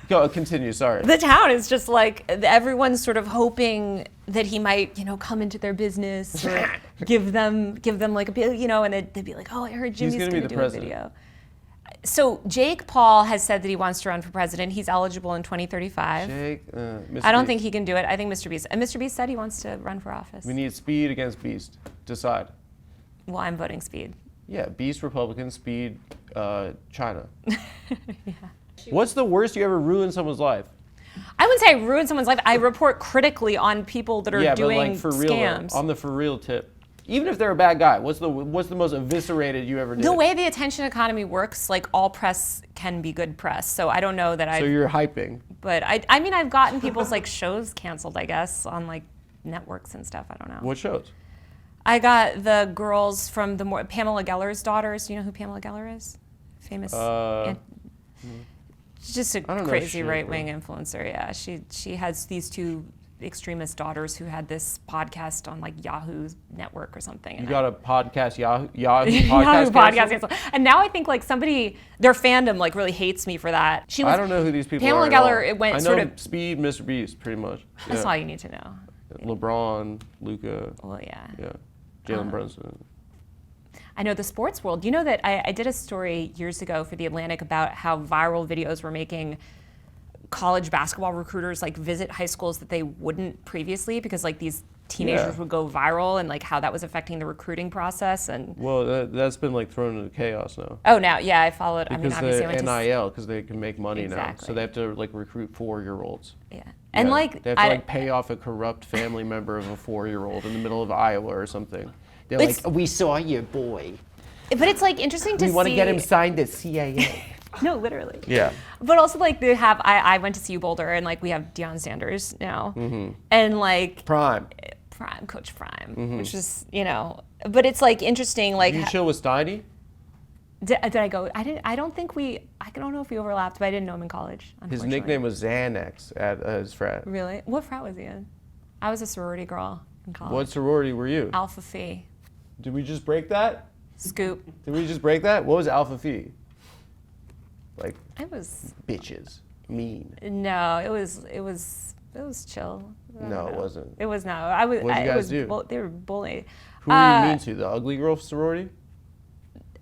Go, continue, sorry. the town is just everyone's sort of hoping that he might, come into their business or give them a bit, and they'd be like, oh, I heard Jimmy's gonna going be to the do president. a video. So Jake Paul has said that he wants to run for president. He's eligible in 2035. Mr. I don't Beast. think he can do it. I think MrBeast. And MrBeast said he wants to run for office. We need Speed against Beast. Decide. Well, I'm voting Speed. Yeah, Beast Republican, Speed China. What's the worst you ever ruined someone's life? I wouldn't say I ruined someone's life. I report critically on people that are doing but for real, scams. on the for real tip. Even if they're a bad guy, what's the most eviscerated you ever did? The way the attention economy works, all press can be good press. So I don't know that So you're hyping. But I mean, I've gotten people's shows canceled, I guess, on networks and stuff. I don't know. What shows? I got the girls from Pamela Geller's daughters. Do you know who Pamela Geller is? Famous. She's just a don't know crazy shit, right-wing influencer. Yeah, she has these two extremist daughters who had this podcast on Yahoo's network or something. You got a podcast, Yahoo Yahoo podcast podcast canceled. And now I think somebody, their fandom really hates me for that. I don't know who these people Pamela are. Pamela Geller, it went I know sort of. Speed, Mr. Beast, pretty much. That's Yeah. all you need to know. LeBron, Luka. Well, yeah. Yeah. Jalen Brunson. I know the sports world. You know that I did a story years ago for The Atlantic about how viral videos were making college basketball recruiters visit high schools that they wouldn't previously because these teenagers would go viral and how that was affecting the recruiting process and. Well, that's been thrown into chaos now. Oh, now yeah, I followed. Because obviously I went to. NIL, because they can make money now, Exactly. so they have to recruit 4-year-olds. Yeah, and they have to pay off a corrupt family member of a 4-year-old in the middle of Iowa or something. They're It's- we saw your boy. But it's interesting to see. We want to get him signed to CIA. No, literally. Yeah. But also they have. I went to CU Boulder and we have Deion Sanders now, and Prime. Coach Prime, which is But it's interesting. Did you chill with Steiny? Did I go? I didn't. I don't think we. I don't know if we overlapped, but I didn't know him in college. His nickname was Xanax at his frat. Really? What frat was he in? I was a sorority girl in college. What sorority were you? Alpha Phi. Did we just break that? Scoop. Did we just break that? What was Alpha Phi? It was. Bitches. Mean. No, it was chill. I No, don't it know. wasn't. It was not. I was. What'd you guys it was do? They were bullying. Who were you mean to? The ugly girl sorority?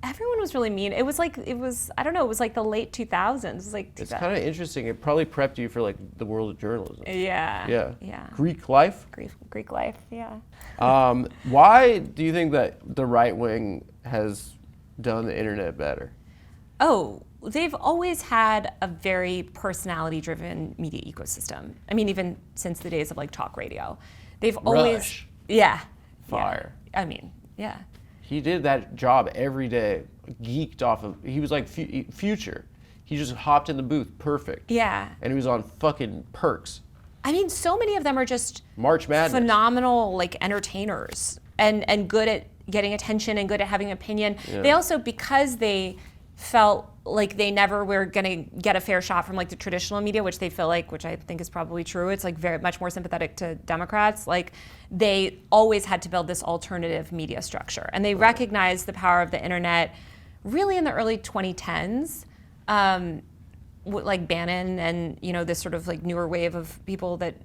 Everyone was really mean. It was like I don't know. It was like the late 2000s. It was like It's kind of interesting. It probably prepped you for like the world of journalism. Yeah. Greek life. Greek life. Yeah. Why do you think that the right wing has done the internet better? Oh, they've always had a very personality-driven media ecosystem. I mean, even since the days of like talk radio, they've always Rush. yeah Fire. Yeah. I mean, yeah. He did that job every day, geeked off of. He was like Future. He just hopped in the booth, perfect. Yeah. And he was on fucking Perks. I mean, so many of them are just March Madness. phenomenal like entertainers and good at getting attention and good at having opinion. Yeah. They also, because they felt like they never were gonna get a fair shot from like the traditional media, which they feel like, which I think is probably true, it's like very much more sympathetic to Democrats, like they always had to build this alternative media structure. And they recognized the power of the internet really in the early 2010s. Like Bannon and, you know, this sort of like newer wave of people that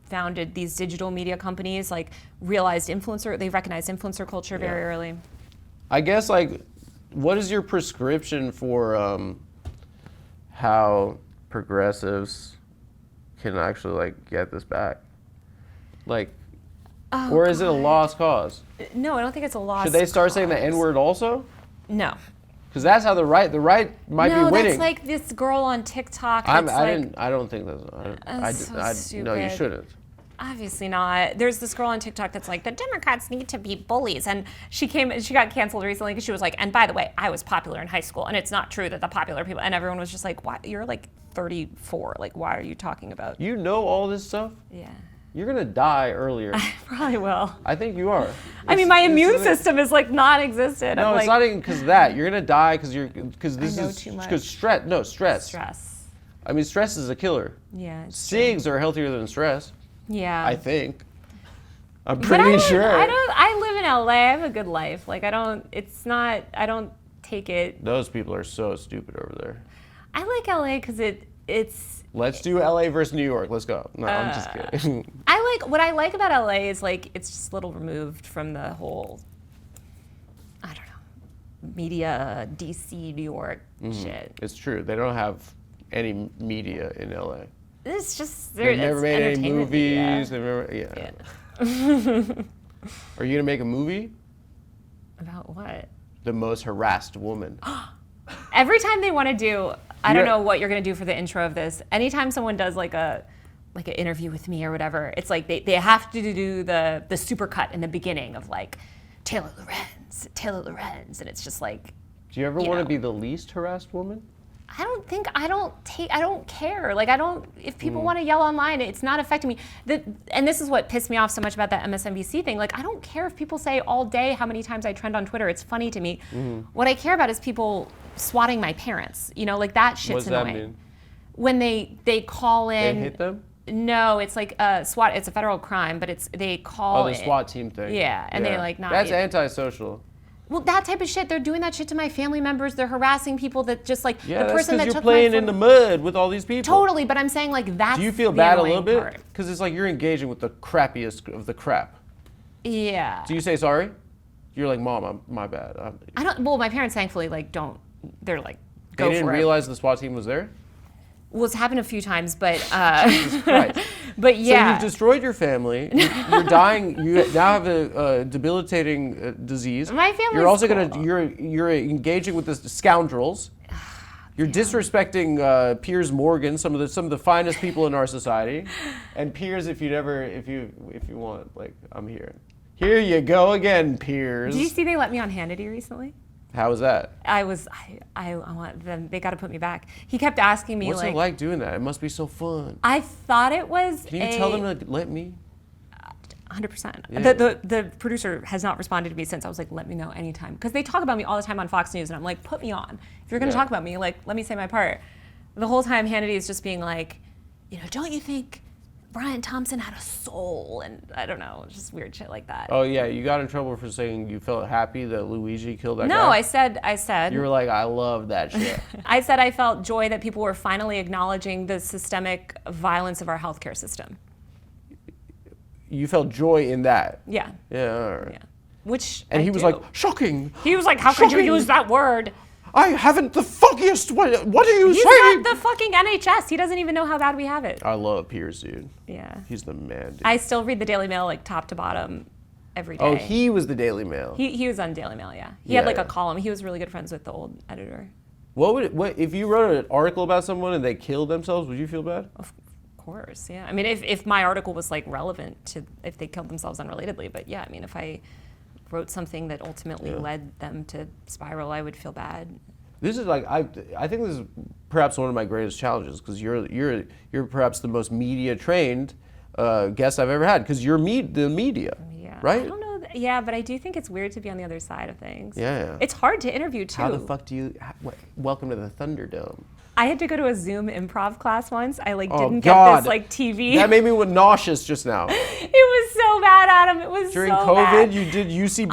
founded these digital media companies, like they recognized influencer culture very early. I guess like, what is your prescription for how progressives can actually like get this back? Like, or is it a lost cause? No, I don't think it's a lost Should they start saying the cause. N-word also? No. Because that's how the right might be winning. No, that's like this girl on TikTok. I don't think that's. That's so no, you stupid. shouldn't. Obviously not. There's this girl on TikTok that's like, the Democrats need to be bullies. And she got canceled recently because she was like, and by the way, I was popular in high school. And it's not true that the popular people, and everyone was just like, why? You're like 34. Like, why are you talking about? You know all this stuff? Yeah. You're going to die earlier. I probably will. I think you are. I mean, my immune system is like non-existent. No, I'm it's like, not even because of that. You're going to die because this I know is too much. because stress. No, stress. Stress. I mean, stress is a killer. Yeah. it's Cigs are healthier than stress, true. Yeah. I think. I'm But pretty sure. I live in LA. I have a good life. Like I don't take it. Those people are so stupid over there. I like LA because it's. Let's do LA versus New York. Let's go. No, I'm just kidding. What I like about LA is like it's just a little removed from the whole, I don't know, media DC New York shit. It's true. They don't have any media in LA. It's just They've never it's made any entertainment media. movies. They've never. Yeah. Are you gonna make a movie? About what? The most harassed woman. Every time they want to do, I don't Yeah. know what you're going to do for the intro of this. Anytime someone does like an interview with me or whatever, it's like they have to do the supercut in the beginning of like Taylor Lorenz, and it's just like. Do you ever want to be the least harassed woman? I don't care. Like if people want to yell online, it's not affecting me. And this is what pissed me off so much about that MSNBC thing. Like I don't care if people say all day how many times I trend on Twitter. It's funny to me. What I care about is people swatting my parents. You know, like that shit's What does that annoying. mean? When they call in. They hit them? No, it's like SWAT. It's a federal crime, but they call. Oh, the SWAT team thing. Yeah, and they like not. That's antisocial. Well, that type of shit. They're doing that shit to my family members. They're harassing people that just like Yeah, the that's person that because took you're playing my in the mud with all these people. Totally, but I'm saying like that's. Do you feel the bad a little annoying bit? part. Because it's like you're engaging with the crappiest of the crap. Yeah. Do you say sorry? You're like, Mom, my bad. I don't. Well, my parents thankfully like don't. They're like go They didn't for realize the SWAT team was there? Well, it's happened a few times, but Jesus Christ. but yeah. So you've destroyed your family. You're dying. You now have a debilitating disease. My family's You're also cool. you're engaging with the scoundrels. You're disrespecting Piers Morgan, some of the finest people in our society. And Piers, if you want, like I'm here. Here you go again, Piers. Did you see they let me on Hannity recently? How was that? I want them. They got to put me back. He kept asking me What's it like doing that? It must be so fun. I thought it was. Can you tell them to let me? 100%. Yeah. The producer has not responded to me since. I was like, let me know anytime. Because they talk about me all the time on Fox News, and I'm like, put me on. If you're going to talk about me, like, let me say my part. The whole time, Hannity is just being like, you know, don't you think Brian Thompson had a soul? And I don't know, just weird shit like that. Oh yeah, you got in trouble for saying you felt happy that Luigi killed that guy? No, I said. You were like, I love that shit. I said I felt joy that people were finally acknowledging the systemic violence of our healthcare system. You felt joy in that? Yeah. Yeah, all right. Yeah. which And I he was do. like, shocking. He was like, how could you Shocking. use that word? I haven't the foggiest. What are you He's saying? not the fucking NHS. He doesn't even know how bad we have it. I love Piers, dude. Yeah. He's the man, dude. I still read the Daily Mail like top to bottom every day. Oh, he was the Daily Mail. He was on Daily Mail, yeah. He Yeah, had like yeah. a column. He was really good friends with the old editor. What if you wrote an article about someone and they killed themselves? Would you feel bad? Of course, yeah. I mean, if my article was like relevant to if they killed themselves unrelatedly, but yeah, I mean, if I wrote something that ultimately led them to spiral, I would feel bad. This is like I think this is perhaps one of my greatest challenges because you're perhaps the most media trained guest I've ever had because you're the media, Yeah. right? I don't know. Yeah, but I do think it's weird to be on the other side of things. Yeah. It's hard to interview too. How the fuck do you? Welcome to the Thunderdome. I had to go to a Zoom improv class once. I like Oh, didn't God. get this like TV. That made me nauseous just now. It was so bad, Adam. It was During so COVID, bad. you did UCB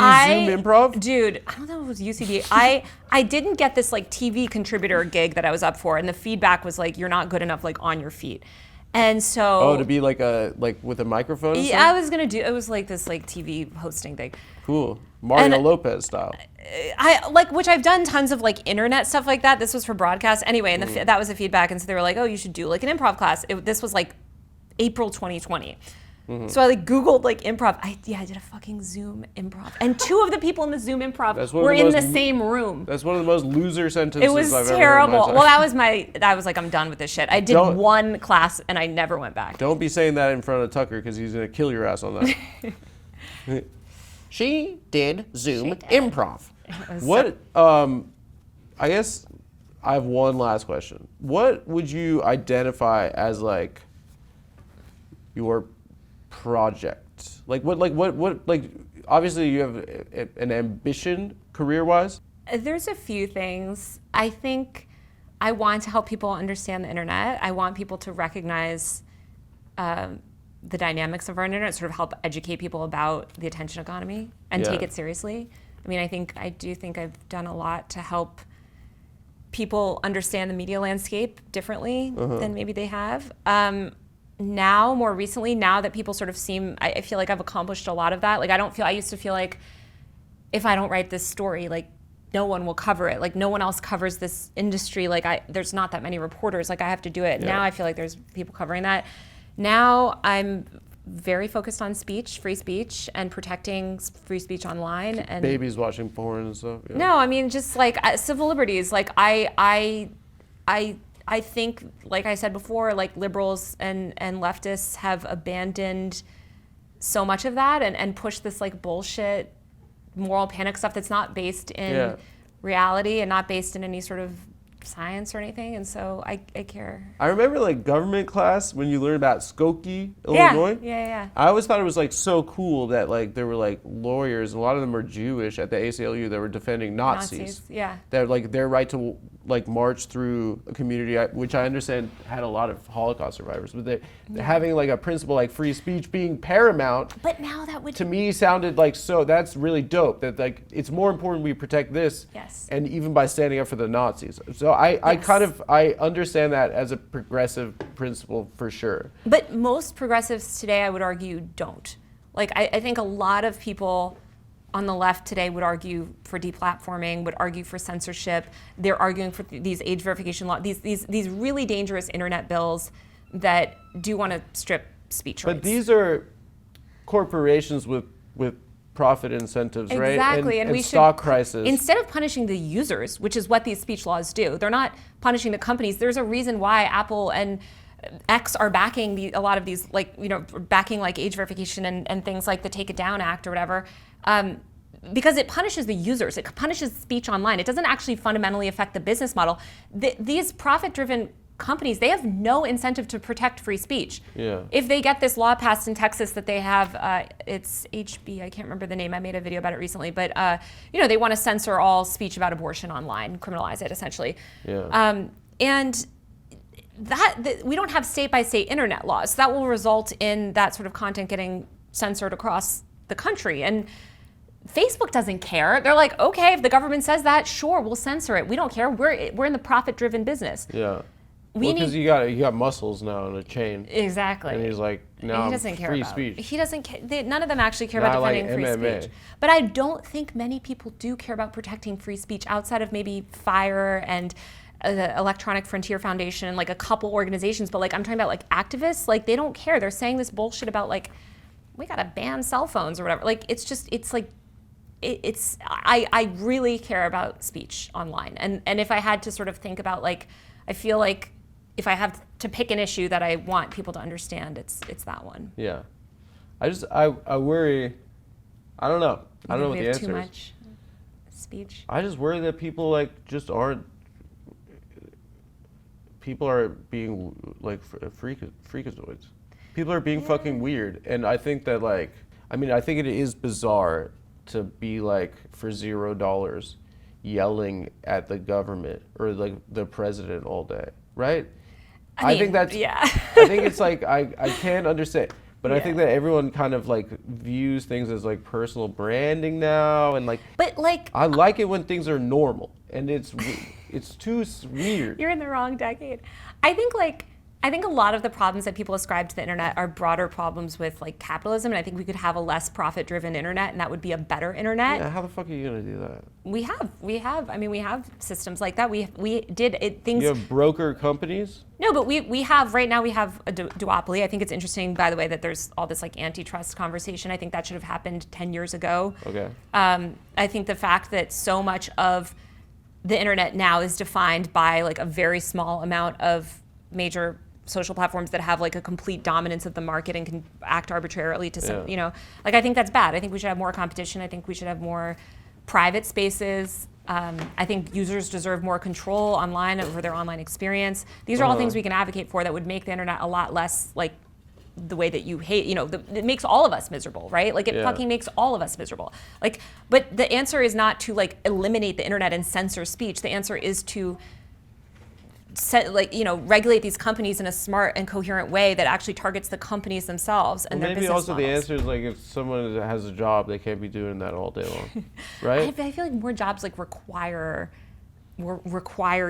Zoom improv? Dude, I don't know if it was UCB. I didn't get this like TV contributor gig that I was up for, and the feedback was like, you're not good enough like on your feet. And so Oh, to be like with a microphone? And yeah, stuff? I was gonna do. It was like this like TV hosting thing. Cool. Mario And- Lopez style. I like, which I've done tons of like internet stuff like that. This was for broadcast anyway, and that was the feedback. And so they were like, "Oh, you should do like an improv class." This was like April 2020. So I like Googled like improv. I did a fucking Zoom improv, and two of the people in the Zoom improv That's one of were the in most the same room. That's one of the most loser sentences It was I've ever heard in terrible. my time. Well, I was like, I'm done with this shit. I did one class and I never went back. Don't be saying that in front of Tucker because he's gonna kill your ass on that. She did Zoom improv. What? I guess I have one last question. What would you identify as like your project? Like what? Like obviously you have an ambition career-wise. There's a few things. I think I want to help people understand the internet. I want people to recognize the dynamics of our internet, sort of help educate people about the attention economy and take it seriously. I mean, I do think I've done a lot to help people understand the media landscape differently than maybe they have. Now, more recently, now that people sort of I feel like I've accomplished a lot of that. Like I used to feel like if I don't write this story, like no one will cover it. Like no one else covers this industry. Like there's not that many reporters. Like I have to do it. Yeah. Now I feel like there's people covering that. Now I'm very focused on free speech, and protecting free speech online. And Babies watching porn and stuff. Yeah. no, I mean just like civil liberties. Like I think, like I said before, like liberals and leftists have abandoned so much of that and pushed this like bullshit moral panic stuff that's not based in reality and not based in any sort of science or anything, and so I care. I remember like government class when you learned about Skokie, Illinois. Yeah. I always thought it was like so cool that like there were like lawyers, and a lot of them were Jewish at the ACLU that were defending Nazis. Yeah. That like their right to like march through a community, which I understand had a lot of Holocaust survivors, but they having like a principle like free speech being paramount. But now that would To me sounded like that's really dope. That like it's more important we protect this. Yes. And even by standing up for the Nazis. So I understand that as a progressive principle for sure. But most progressives today, I would argue, don't. Like, I think a lot of people on the left today would argue for deplatforming, would argue for censorship. They're arguing for these age verification laws, these really dangerous internet bills that do want to strip speech rights. But these are corporations with profit incentives, right? Exactly, and we stock should, prices. instead of punishing the users, which is what these speech laws do, they're not punishing the companies. There's a reason why Apple and X are backing a lot of these, like, backing like age verification and things like the Take It Down Act or whatever, because it punishes the users. It punishes speech online. It doesn't actually fundamentally affect the business model. These profit-driven companies, they have no incentive to protect free speech. Yeah. If they get this law passed in Texas that they have, it's HB, I can't remember the name, I made a video about it recently, but they want to censor all speech about abortion online, criminalize it essentially. Yeah. And we don't have state-by-state internet laws. So that will result in that sort of content getting censored across the country. And Facebook doesn't care. They're like, okay, if the government says that, sure, we'll censor it. We don't care. We're in the profit-driven business. Yeah. Because you got muscles now and a chain. Exactly. And he's like, no, he I'm doesn't care free about, speech. He doesn't care. None of them actually care Not about like defending free MMA. speech. But I don't think many people do care about protecting free speech outside of maybe FIRE and the Electronic Frontier Foundation and like a couple organizations. But like I'm talking about like activists, like they don't care. They're saying this bullshit about like we gotta ban cell phones or whatever. Like it's like I really care about speech online. And if I had to sort of think about like, I feel like if I have to pick an issue that I want people to understand, it's that one. Yeah. I worry, I don't know. I don't know what the answer is. Too much speech. I just worry that people like just aren't, people are being like freakazoids. People are being fucking weird. And I think that like, I think it is bizarre to be like for $0 yelling at the government or like the president all day, right? I think that's, yeah. I think it's like, I can't understand, but I think that everyone kind of like views things as like personal branding now. And like, but like, I like it when things are normal and it's too weird. You're in the wrong decade. I think a lot of the problems that people ascribe to the internet are broader problems with like capitalism, and I think we could have a less profit-driven internet, and that would be a better internet. Yeah, how the fuck are you gonna do that? We have systems like that. We did it. Things. You have broker companies? No, but we have right now. We have a duopoly. I think it's interesting, by the way, that there's all this like antitrust conversation. I think that should have happened 10 years ago. Okay. I think the fact that so much of the internet now is defined by like a very small amount of major social platforms that have like a complete dominance of the market and can act arbitrarily to some, like I think that's bad. I think we should have more competition. I think we should have more private spaces. I think users deserve more control online over their online experience. These are all things we can advocate for that would make the internet a lot less like the way that you hate, it makes all of us miserable, right? Like it fucking makes all of us miserable. Like, but the answer is not to like eliminate the internet and censor speech. The answer is to regulate these companies in a smart and coherent way that actually targets the companies themselves and their business models. Maybe also the answer is like if someone has a job, they can't be doing that all day long, right? I feel like more jobs like require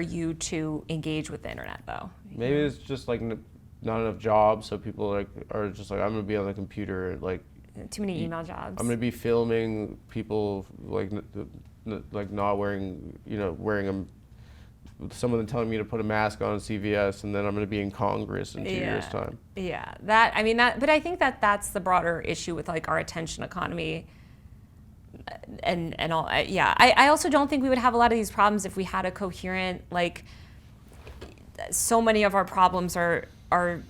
you to engage with the internet, though. Maybe it's just like not enough jobs, so people like are just like, I'm gonna be on the computer, like too many email jobs. I'm gonna be filming people like not wearing, wearing them. Some of them telling me to put a mask on CVS, and then I'm going to be in Congress in 2 years' time. Yeah, but I think that's the broader issue with like our attention economy, and all. I also don't think we would have a lot of these problems if we had a coherent like. So many of our problems are. I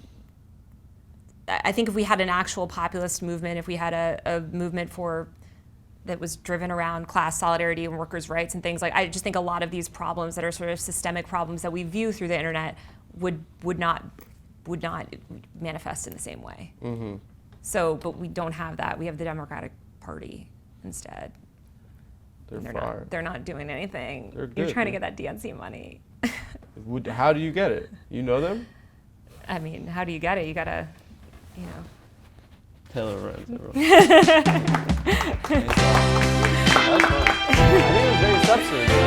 think if we had an actual populist movement, if we had a movement that was driven around class solidarity and workers' rights and things like, I just think a lot of these problems that are sort of systemic problems that we view through the internet would not manifest in the same way. Mm-hmm. So, but we don't have that. We have the Democratic Party instead. They're not doing anything. They're good. You're trying to get that DNC money. How do you get it? You know them? I mean, how do you get it? You gotta, Taylor Lorenz, everyone. That's fun. I think it was very substantive.